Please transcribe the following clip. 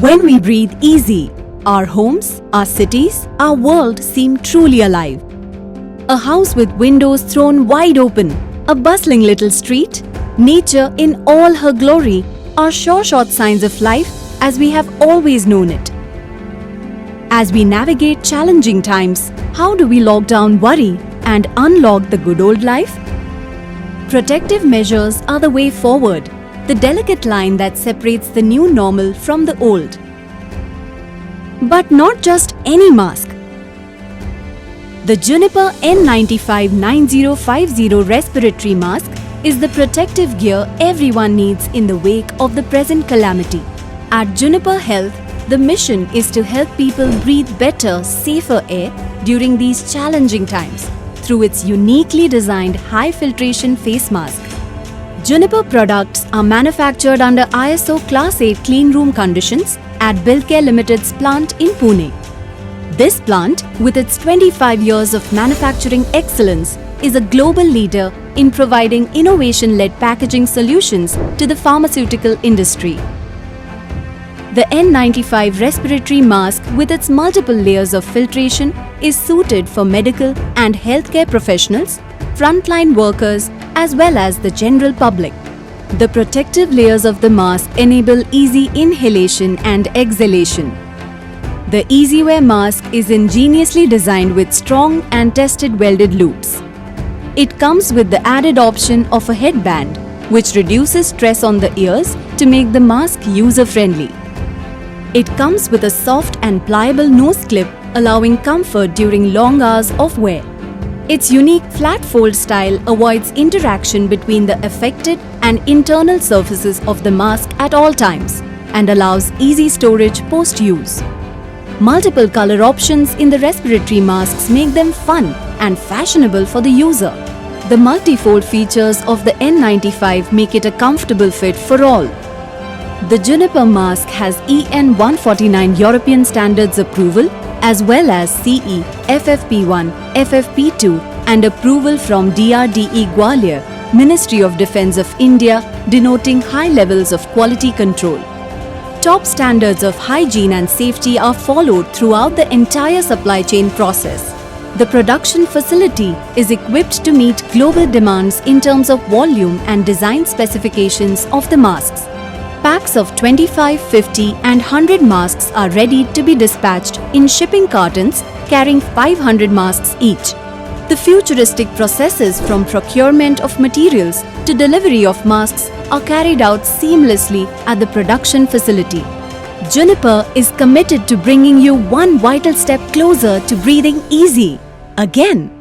When we breathe easy, our homes, our cities, our world seem truly alive. A house with windows thrown wide open, a bustling little street, nature in all her glory are sure short signs of life as we have always known it. As we navigate challenging times, how do we lock down worry and unlock the good old life? Protective measures are the way forward, the delicate line that separates the new normal from the old. But not just any mask. The Juniper N95 9050 respiratory mask is the protective gear everyone needs in the wake of the present calamity. At Juniper Health, the mission is to help people breathe better, safer air during these challenging times through its uniquely designed high filtration face mask. Juniper products are manufactured under ISO Class 8 clean room conditions at Bilcare Limited's plant in Pune. This plant, with its 25 years of manufacturing excellence, is a global leader in providing innovation-led packaging solutions to the pharmaceutical industry. The N95 respiratory mask with its multiple layers of filtration is suited for medical and healthcare professionals, frontline workers, as well as the general public. The protective layers of the mask enable easy inhalation and exhalation. The EasyWear mask is ingeniously designed with strong and tested welded loops. It comes with the added option of a headband, which reduces stress on the ears to make the mask user-friendly. It comes with a soft and pliable nose clip, allowing comfort during long hours of wear. Its unique flat fold style avoids interaction between the affected and internal surfaces of the mask at all times and allows easy storage post-use. Multiple color options in the respiratory masks make them fun and fashionable for the user. The multi-fold features of the N95 make it a comfortable fit for all. The Juniper mask has EN 149 European Standards approval as well as CE, FFP1, FFP2 and approval from DRDE Gwalior, Ministry of Defence of India, denoting high levels of quality control. Top standards of hygiene and safety are followed throughout the entire supply chain process. The production facility is equipped to meet global demands in terms of volume and design specifications of the masks. Packs of 25, 50 and 100 masks are ready to be dispatched in shipping cartons carrying 500 masks each. The futuristic processes from procurement of materials to delivery of masks are carried out seamlessly at the production facility. Juniper is committed to bringing you one vital step closer to breathing easy. Again.